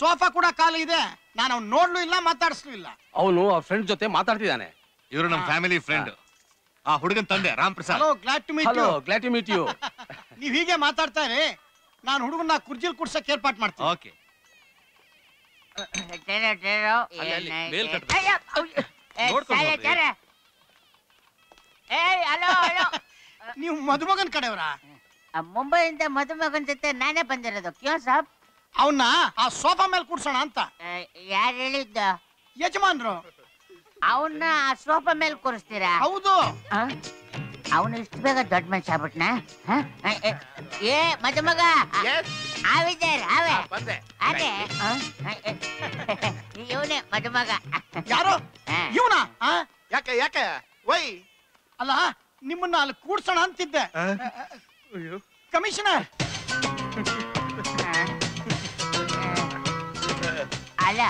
Sofa ಕೂಡ ಖಾಲಿ ಇದೆ. ನಾನು ಅವ್ನು ನೋಡ್ಲೂ ಇಲ್ಲ, ಮಾತಾಡಿಸ್ಲೂ ಇಲ್ಲ. ಅವನು ಅವ್ರ ಫ್ರೆಂಡ್ ಜೊತೆ ಮಾತಾಡ್ತಿದ್ದಾನೆ. ಇವರು ನಮ್ಮ ಫ್ಯಾಮಿಲಿ ಫ್ರೆಂಡ್. ಆ ಹುಡುಗನ್ ತಂದೆ Ram Prasad. Hello, glad to meet you. Glad to meet you. ನೀವ್ ಹೀಗೆ ಮಾತಾಡ್ತಾ ಇರಿ, ನಾನು ಹುಡುಗನ್ನ ಕುರ್ಜಿಲ್ ಕುಡ್ಸಕ್ಕೆ ಏರ್ಪಾಟ್ ಮಾಡ್ತೀನಿ. ಓಕೆ. ನೀವು ಮದುಮಗನ್ ಕಡೆಯವರ? ಮುಂಬೈಯಿಂದ ಮದುಮಗನ್ ಜೊತೆ ನಾನೇ ಬಂದಿರೋದು. ಕ್ಯೋ ಸಾಬ್? ಅವನ್ನ ಆ ಸೋಫಾ ಮೇಲೆ ಕೂಡ್ಸೋಣ ಅಂತ. ಯಾರು ಹೇಳಿದ್ದ? ಯಜಮಾನ್ರು. ಅವನ್ನ ಆ ಸೋಫಾ ಮೇಲೆ ಕೂರಿಸ್ತೀರಾ? ಹೌದು. ಅವನು ಇಷ್ಟು ಬೇಗ ದೊಡ್ಡ ಮನುಷ್ಯ ಆಗ್ಬಿಟ್ನ? ಏ ಮದುಮಗ, ಆವಿದ್ದಾರೆ ಅವೇ ಅದೇ ಇವನೇ ಮದುಮಗ. ಯಾರು ಇವನ? ಯಾಕೆ ಯಾಕೆ ವೈ? ಅಲ್ಲ, ನಿಮ್ಮನ್ನ ಅಲ್ಲಿ ಕೂಡ್ಸೋಣ ಅಂತಿದ್ದೆ. ಕಮಿಷನರ್. ಅಲ್ಲ,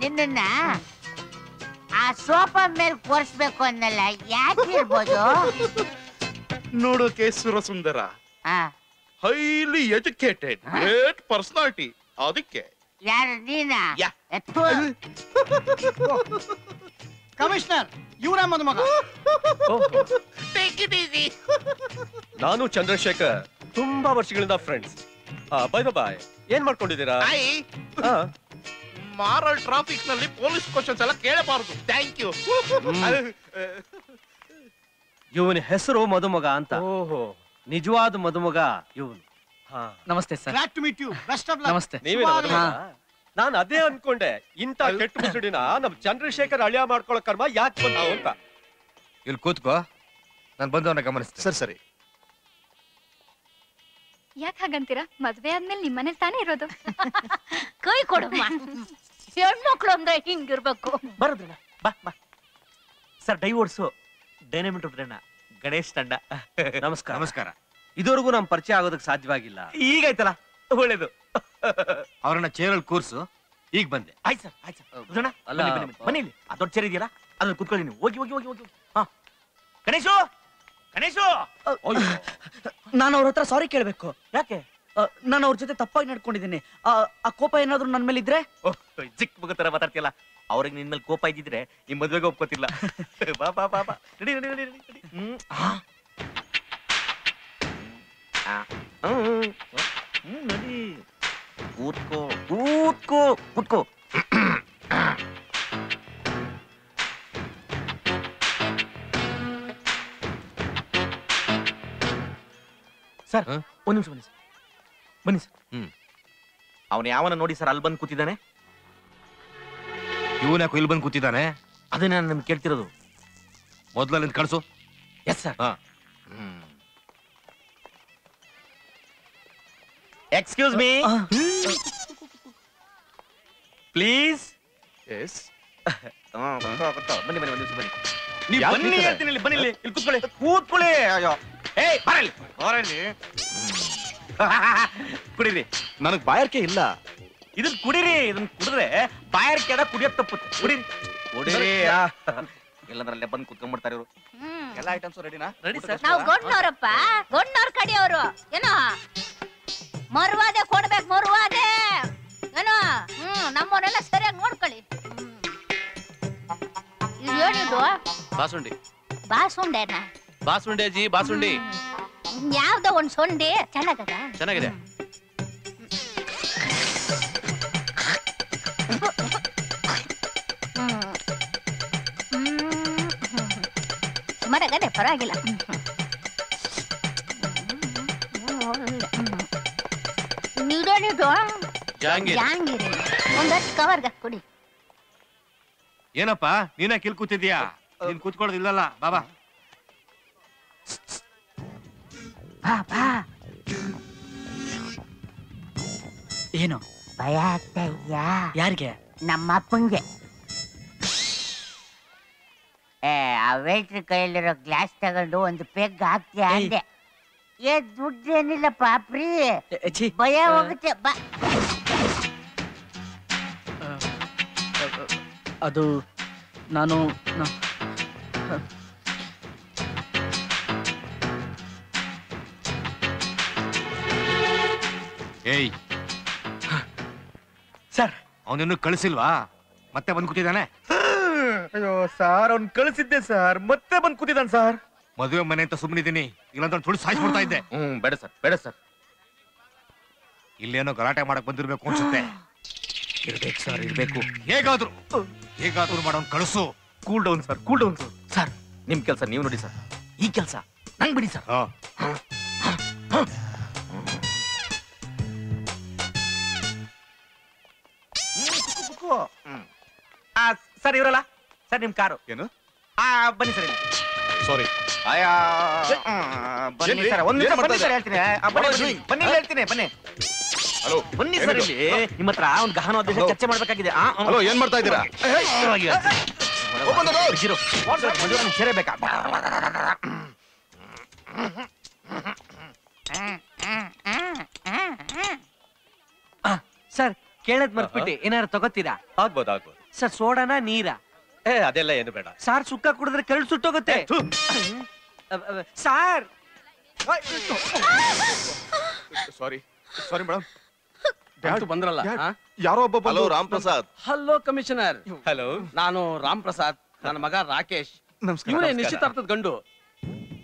ನಿನ್ನ ಆ ಸೋಫಾ ಮೇಲೆ ಕೂರಿಸ್ಬೇಕು ಅನ್ನಲ್ಲ, ಯಾಕೆ ಇರ್ಬೋದು? ನೋಡೋಕೆ ಸುರಸುಂದರ, ಹೈಲಿ ಎಜುಕೇಟೆಡ್, ಗ್ರೇಟ್ ಪರ್ಸನಾಲಿಟಿ, ಅದಕ್ಕೆ. ಯಾರು ನೀನಾ? ಕಮಿಷನರ್, ಇವರೇ ಮದುಮಗ. ನಾನು ಚಂದ್ರಶೇಖರ್, ತುಂಬಾ ವರ್ಷಗಳಿಂದ ಫ್ರೆಂಡ್ಸ್. ಬೈ ಬಾಯ್, ಏನ್ ಮಾಡ್ಕೊಂಡಿದ್ದೀರಾ? ಮಾರಲ್ ಟ್ರಾಫಿಕ್ ನಲ್ಲಿ ಪೊಲೀಸ್ ಕ್ವಶನ್ಸ್ ಎಲ್ಲ ಕೇಳಬಾರದು. Thank you. ಇವನ ಹೆಸರು ಮದುಮಗ ಅಂತ. ನಿಜವಾದ ಮದುಮಗ ಇವನು. ನಮಸ್ತೆ sir. Glad to meet you. Best of luck. ನಮಸ್ತೆ. ನಾನು ಅದೇ ಅನ್ಕೊಂಡೆ, ಇಂತ ಕೆಟ್ಟ ಮುಸುಡಿನ ನಮ್ ಚಂದ್ರಶೇಖರ್ ಅಳಿಯ ಮಾಡ್ಕೊಳ್ಳೋ ಕರ್ಮ ಯಾಕೆ ಬಂದ ಅಂತ. ಇಲ್ಲಿ ಕೂತ್ಕೋ, ನಾನು ಬಂದವನ್ನ ಗಮನಿಸ್ತೀನಿ. ಸರಿ ಸರಿ. ಯಾಕೆ ಹಾಗಂತೀರಾ? ಮದ್ವೆ ಆದ್ಮೇಲೆ ನಿಮ್ಮನೇಲಿ ತಾನೇ ಇರೋದು. ಕೈ ಕೊಡಮ್ಮ. ಹೆಣ್ಮಕ್ಳು ಅಂದ್ರೆ ಹಿಂಗಿರ್ಬೇಕು. ಬರೋದ್ರಣ್ಣ, ಬಾ ಬಾ. ಸರ್, ಡೈವೋರ್ಸು ಡೈನಮಿಟ್ ಒಬ್ರಣ್ಣ, ಗಣೇಶ್ ತಂಡ. ನಮಸ್ಕಾರ. ನಮಸ್ಕಾರ. ಇದುವರೆಗೂ ನಮ್ ಪರಿಚಯ ಆಗೋದಕ್ಕೆ ಸಾಧ್ಯವಾಗಿಲ್ಲ. ಈಗಾಯ್ತಲ್ಲ, ಒಳ್ಳೇದು. ಅವ್ರನ್ನ ಚೇರಲ್ಲಿ ಕೂರ್ಸು. ಈಗ ಬಂದೆ. ಆಯ್ತು ಸರ್, ಆಯ್ತು ಸರ್. ಬನ್ನಿ ಇಲ್ಲಿ, ಆ ದೊಡ್ಡ ಚೇರ್ ಇದೆಯಲ್ಲ, ಅದ್ರಲ್ಲಿ ಕುತ್ಕೊಳ್ಳಿ ನೀವು. ಹೋಗಿ ಹೋಗಿ ಹೋಗಿ ಹೋಗಿ. ಹಾ, ಗಣೇಶು ಗಣೇಶು. ನಾನು ಅವ್ರ ಹತ್ರ ಸಾರಿ ಕೇಳ್ಬೇಕು. ಯಾಕೆ? ನಾನು ಅವ್ರ ಜೊತೆ ತಪ್ಪಾಗಿ ನಡ್ಕೊಂಡಿದ್ದೀನಿ. ಆ ಕೋಪ ಏನಾದ್ರು ನನ್ ಮೇಲೆ ಇದ್ರೆ? ಚಿಕ್ಕ ಮಗ ತರ ಮಾತಾಡ್ತಿಯಲ್ಲ. ಅವ್ರಿಗೆ ನಿನ್ ಮೇಲೆ ಕೋಪ ಇದ್ದಿದ್ರೆ ಈ ಮದ್ವೆಗೆ ಒಪ್ಕೋತಿಲ್ಲ. ಬಾ ಬಾ ಬಾ ಬಾ. ನಡಿ ನಡಿ ನಡಿ ನಡಿ. ನಡಿ. ಕೂತ್ಕೋ ಕೂತ್ಕೋ ಕೂತ್ಕೋ. ಸರ್, ಒಂದ್ ನಿಮಿಷ ಬನ್ನಿ ಸರ್. ಬನ್ನಿ ಸರ್. ಅವನು ಯಾವನ ನೋಡಿ ಸರ್ ಅಲ್ಲಿ ಬಂದು ಕೂತಿದ್ದಾನೆ. ಇವನ್ ಯಾಕೆ ಇಲ್ಲಿ ಬಂದು ಕೂತಿದ್ದಾನೆ? ಅದೇ ನಾನು ನಿಮ್ಗೆ ಕೇಳ್ತಿರೋದು. ಮೊದ್ಲಲ್ಲಿ ಕಳ್ಸು. Yes sir. Excuse me please. Yes. ಬನ್ನಿ ಬನ್ನಿ, ಒಂದು ನಿಮಿಷ ಬನ್ನಿ. ನೀವು ಬನ್ನಿ ಹೇಳ್ತೀನಿ. ಇಲ್ಲಿ ಬನ್ನಿ, ಇಲ್ಲಿ ಕೂತ್ಕೊಳ್ಳಿ ಕೂತ್ಕೊಳ್ಳಿ. ಅಯ್ಯೋ, ಏಯ್ ಬರಲಿ ಬರಲಿ. ಕುಡೀರಿ. ನನಗ್ ಬಾಯರ್ಕೆ ಇಲ್ಲ. ಇದನ್ನ ಕುಡೀರಿ. ಇದನ್ನ ಕುಡಿದ್ರೆ ಬಾಯರ್ಕೆ ಅದ, ಕುಡಿಯೋಕ್ ತಪ್ಪುತ್ತೆ. ಕುಡೀರಿ ಕುಡೀರಿ. ಎಲ್ಲಂದ್ರಲ್ಲೇ ಬಂದು ಕುತ್ಕೊಂಡ್ಬಿಡ್ತಾರೆ ಇವರು. ಎಲ್ಲ ಐಟಮ್ಸ್ ರೆಡಿನಾ? Ready sir. ನಾವು ಗೊಣ್ಣವ್ರಪ್ಪ, ಗೊಣ್ಣವ್ರ ಕಡೆಯವರು. ಏನೋ ಮರುವಾದೆ ಕೊಡ್ಬೇಕು, ಮರುವಾದೆ ಏನೋ. ನಮ್ಮವನ್ನೆಲ್ಲ ಸರಿಯಾಗಿ ನೋಡ್ಕೊಳ್ಳಿ. ಇದು ಏನಿದು? ಬಾಸುಂಡಿ. ಬಾಸುಂಡೆನಾ? ಬಾಸುಂಡೆ ಜಿ, ಬಾಸುಂಡಿ. ಯಾವ್ದೋ ಒಂದ್ ಸೊಂಡಿ ಚೆನ್ನಾಗದ. ಚೆನ್ನಾಗಿದೆ. ಸುಮಾರಾಗದೆ, ಪರವಾಗಿಲ್ಲ. ನೀಡೋನಿದು ಜಾಂಗೀರಿ. ಒಂದಷ್ಟು ಕವರ್ಗ ಕೊಡಿ. ಏನಪ್ಪ ನೀನ ಕಿಲ್ ಕೂತಿದ್ಯಾ? ನೀನ್ ಕೂತ್ಕೊಳ್ಳೋದಿಲ್ಲಲ್ಲ. ಬಾಬಾ ಬಾ. ಏನು ಭಯ ಆಗ್ತಾ ಇದ್ಯಾ? ಯಾರಿಗೆ? ನಮ್ಮ ಅಪ್ಪಂಗೆ. ಆ ವೇಟ್ರ್ ಕೈಯಲ್ಲಿರೋ ಗ್ಲಾಸ್ ತಗೊಂಡು ಒಂದು ಪೆಗ್ ಹಾಕ್ತೀಯ ಅಂದೆ. ದುಡ್ಡೇನಿಲ್ಲಪ್ಪ, ಫ್ರೀ. ಭಯ ಹೋಗುತ್ತೆ. ಬಾ. ಅದು ನಾನು ಏಯ್, ಸರ್ ಅವನನ್ನು ಕಳಿಸಿಲ್ವಾ? ಮತ್ತೆ ಬಂದ್ ಕೂತಿದ್ದಾನೆ. ಅಯ್ಯೋ ಸರ್ ಅವ್ನ್ ಕಳಿಸಿದ್ದೆ ಸರ್, ಮತ್ತೆ ಬಂದ್ ಕೂತಿದ್ದಾನೆ ಸರ್. ಮದುವೆ ಮನೆ ಅಂತ ಸುಮ್ಮನಿದ್ದೀನಿ, ಇಲ್ಲಾಂದ್ರೆ ತುಳು ಸಾಯಿಸ್ಬಿಡ್ತಾ ಇದ್ದೆ. ಬೇಡ ಸರ್, ಬೇಡ ಸರ್. ಇಲ್ಲೇನೋ ಗಲಾಟೆ ಮಾಡಕ್ ಬಂದಿರ್ಬೇಕು ಅನ್ಸುತ್ತೆ. ಇರ್ಬೇಕು ಸರ್, ಇರ್ಬೇಕು. ಹೇಗಾದ್ರೂ ಮಾಡೋನ್ ಕಳಿಸು. Cool down sir, cool down sir. Sir ನಿಮ್ ಕೆಲ್ಸ ನೀವು ನೋಡಿ ಸರ್, ಈ ಕೆಲ್ಸ ನಂಗ್ ಬಿಡಿ ಸರ್. ಸರ್ ಇವರಲ್ಲ ಸರ್, ನಿಮ್ ಕಾರು ಏನು? ಬನ್ನಿ ಸರ್. ಸಾರಿ. ಬನ್ನಿ ಸರ್, ಒಂದ್ ನಿಮಿಷ ಬನ್ನಿ ಸರ್, ಹೇಳ್ತೀನಿ. ಬನ್ನಿ ಹೇಳ್ತೀನಿ, ಬನ್ನಿ. ಹಲೋ, ಬನ್ನಿ ಸರ್, ಇಲ್ಲಿ ನಿಮ್ಮ ಹತ್ರ ಒಂದು ಗಹನ ಉದ್ದೇಶ ಚರ್ಚೆ ಮಾಡ್ಬೇಕಾಗಿದೆ. ಹಲೋ, ಏನ್ ಮಾಡ್ತಾ ಇದ್ದೀರಾ? ಸೇರಬೇಕಾ? ಸರ್ ಕೇಳದ್ ಮರ್ಬಿಟ್ಟೆ, ಏನಾರು ತಗೋತೀರಾ? ಆಗ್ಬೋದು. ಸರ್ ಸೋಡಾನ ನೀರಾ? ಅದೆಲ್ಲ ಏನು ಬೇಡ. ಸಾರ್ ಸುಕ್ಕ ಕುಡಿದ್ರೆ ಕರಳು ಸುಟ್ಟೋಗುತ್ತೆ. Sir sorry madam. ಬಂದ್ರಲ್ಲ. ಯಾರೋ ಒಬ್ಬ. Hello Ram Prasad. Hello commissioner. Hello, ನಾನು ರಾಮ್ ಪ್ರಸಾದ್, ನನ್ನ ಮಗ ರಾಕೇಶ್. ನಮಸ್ಕಾರ. ಇವನೇ ನಿಶ್ಚಿತಾರ್ಥದ ಗಂಡು.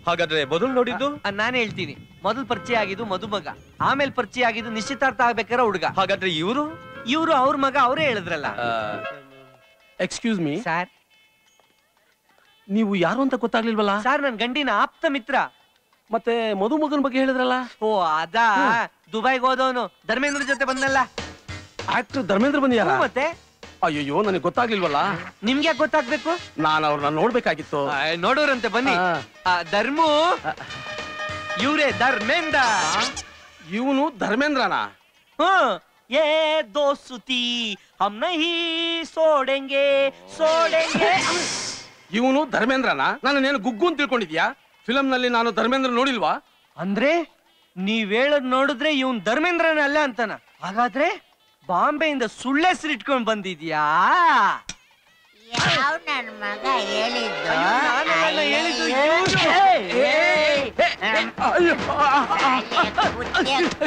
ಹಾಗಾದ್ರೆ ಮೊದಲು ನೋಡಿದ್ದು? ನಾನೇ ಹೇಳ್ತೀನಿ. ಮೊದಲು ಪರಿಚಯ ಆಗಿದ್ದು ಮದುಮಗ, ಆಮೇಲೆ ಪರಿಚಯ ಆಗಿದ್ದು ನಿಶ್ಚಿತಾರ್ಥ ಆಗ್ಬೇಕಾರೆ ಹುಡುಗ. ಹಾಗಾದ್ರೆ ಇವರು ಅವ್ರ ಮಗ, ಅವರೇ ಹೇಳಿದ್ರಲ್ಲ. ಎಕ್ಸ್ಕ್ಯೂಸ್ ಮೀ ಸಾರ್, ನೀವು ಯಾರು ಅಂತ ಗೊತ್ತಾಗ್ಲಿಲ್ವಲ್ಲ? ಸಾರ್ ನನ್ ಗಂಡಿನ ಆಪ್ತ ಮಿತ್ರ. ಮತ್ತೆ ಮದುಮಗನ ಬಗ್ಗೆ ಹೇಳಿದ್ರಲ್ಲ? ಓ ಅದಾ, ದುಬೈಗೆ ಹೋದವನು ಧರ್ಮೇಂದ್ರ ಜೊತೆ ಬಂದಲ್ಲ. ಆಕ್ಟರ್ ಧರ್ಮೇಂದ್ರ ಬಂದಿಯಾರ? ಮತ್ತೆ ಅಯ್ಯೋ, ನನಗೆ ಗೊತ್ತಾಗ್ಲಿಲ್ವಲ್ಲ. ನಿಮ್ಗೆ ಗೊತ್ತಾಗ್ಬೇಕು? ನಾನು ಅವ್ರನ್ನ ನೋಡ್ಬೇಕಾಗಿತ್ತು. ನೋಡೋರಂತೆ ಬನ್ನಿ. ಧರ್ಮು, ಇವ್ರೇ ಧರ್ಮೇಂದ್ರ. ಇವನು ಧರ್ಮೇಂದ್ರನಾ? ये दोस्ती हम नहीं छोड़ेंगे छोड़ेंगे. ಇವನು ಧರ್ಮೇಂದ್ರನಾ? ನಾನೇನು ಗುಗ್ಗು ಅಂತ ತಿಳ್ಕೊಂಡಿದ್ಯಾ? ಫಿಲಂ ನಲ್ಲಿ ನಾನು ಧರ್ಮೇಂದ್ರ ನೋಡಿಲ್ವಾ? ಅಂದ್ರೆ ನೀವ್ ಹೇಳದ್ ನೋಡಿದ್ರೆ ಇವನ್ ಧರ್ಮೇಂದ್ರನ ಅಲ್ಲ ಅಂತಾನ. ಹಾಗಾದ್ರೆ ಬಾಂಬೆಯಿಂದ ಸುಳ್ಳು ಹೆಸರು ಇಟ್ಕೊಂಡ್ ಬಂದಿದ್ಯಾ? ಯಾವ ನನ್ ಮಗ ಹೇಳಿದ್ದು?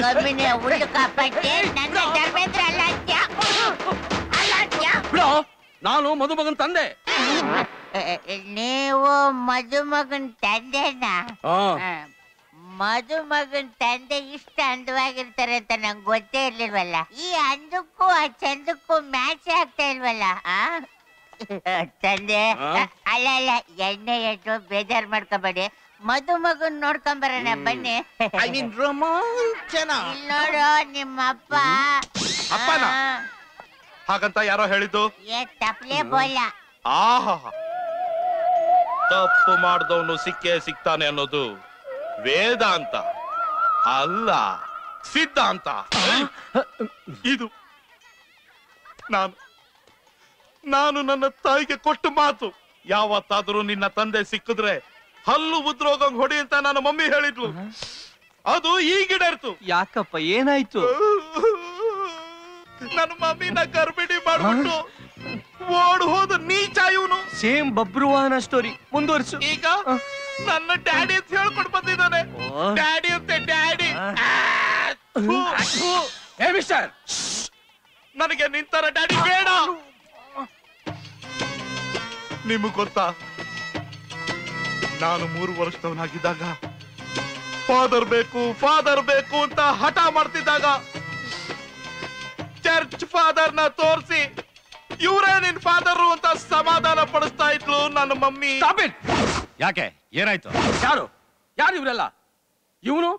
ಕಮ್ಮಿನೇ ಹುಲ್ಲು ಕಾಪಾಡ್ತೆ, ನನ್ನ ಧರ್ಮೇಂದ್ರ ಅಲ್ಲ ಅಂತ್ಯ? ಬಿಡೋ, ನಾನು ಮದುಮಗನ್ ತಂದೆ. ನೀವು ಮದುಮಗನ್ ತಂದೆನಾ? ಮದುಮಗನ್ ತಂದೆ ಇಷ್ಟ ಅಂದವಾಗಿರ್ತಾರೆ ಅಂತ ನಂಗೆ ಗೊತ್ತೇ ಇರ್ಲಿಲ್ವಲ್ಲ. ಈ ಅಂದಕ್ಕೂ ಆ ಚಂದಕ್ಕೂ ಮ್ಯಾಚ್ ಆಗ್ತಾ ಇಲ್ವಲ್ಲ. ತಂದೆ ಅಲ್ಲ ಅಲ್ಲ, ಎಣ್ಣೆ ಎಟ್ಟು ಬೇಜಾರ್ ಮಾಡ್ಕೋಬೇಡಿ, ಮದುಮಗನ್ ನೋಡ್ಕೊಂಬರೋಣ ಬನ್ನಿ. ರೋಮಾಂಚನ. ಇಲ್ಲಿ ನೋಡು ನಿಮ್ಮಪ್ಪ. ಅಪ್ಪನ? ಹಾಗಂತ ಯಾರೋ ಹೇಳಿದ್ದು? ತಪ್ಲೆ ಬೋಲ. ಆಹಾ, ತಪ್ಪು ಮಾಡ್ದವನು ಸಿಕ್ಕೇ ಸಿಗ್ತಾನೆ ಅನ್ನೋದು ವೇದಾಂತ ಅಲ್ಲ, ಸಿದ್ಧಾಂತ. ಇದು ನಾನು ನನ್ನ ತಾಯಿಗೆ ಕೊಟ್ಟು ಮಾತು. ಯಾವತ್ತಾದ್ರೂ ನಿನ್ನ ತಂದೆ ಸಿಕ್ಕಿದ್ರೆ ಹಲ್ಲು ಉದ್ರೋಗಂಗ್ ಹೊಡಿ ಅಂತ ನನ್ನ ಮಮ್ಮಿ ಹೇಳಿದ್ಲು. ಅದು ಈಗಿಡರ್ತು. ಯಾಕಪ್ಪ, ಏನಾಯ್ತು? ನನ್ನ ಮಮ್ಮಿನ ಗರ್ಭಿಣಿ ಮಾಡ್ಬಿಟ್ಟು ಓಡ್ ಹೋದ ನೀಚ ಇವನು. ಸೇಮ್ ಬಬ್ರುವಾಹನ ಸ್ಟೋರಿ ಮುಂದುವರ್ಸು. ಈಗ ನನ್ನ ಡ್ಯಾಡಿ ಅಂತ ಹೇಳ್ಕೊಂಡು ಬಂದಿದ್ದಾನೆ. ಡ್ಯಾಡಿ ಅಂತೆ, ಡ್ಯಾಡಿ. ಹೇ ಮಿಸ್ಟರ್, ನನಗೆ ನಿಂತರ ಡ್ಯಾಡಿ ಬೇಡ. ನಿಮಗ್ ಗೊತ್ತಾ, ನಾನು 3 ವರ್ಷದವನಾಗಿದ್ದಾಗ ಫಾದರ್ ಬೇಕು ಅಂತ ಹಠ ಮಾಡ್ತಿದ್ದಾಗ ಚರ್ಚ್ ಫಾದರ್ ನ ತೋರಿಸಿ ಇವರೇ ನಿನ್ ಫಾದರ್ ಅಂತ ಸಮಾಧಾನ ಪಡಿಸ್ತಾ ಇದ್ಲು ನನ್ನ ಮಮ್ಮಿ. ಯಾಕೆ, ಏನಾಯ್ತು? ಯಾರು ಇವರೆಲ್ಲ? ಇವನು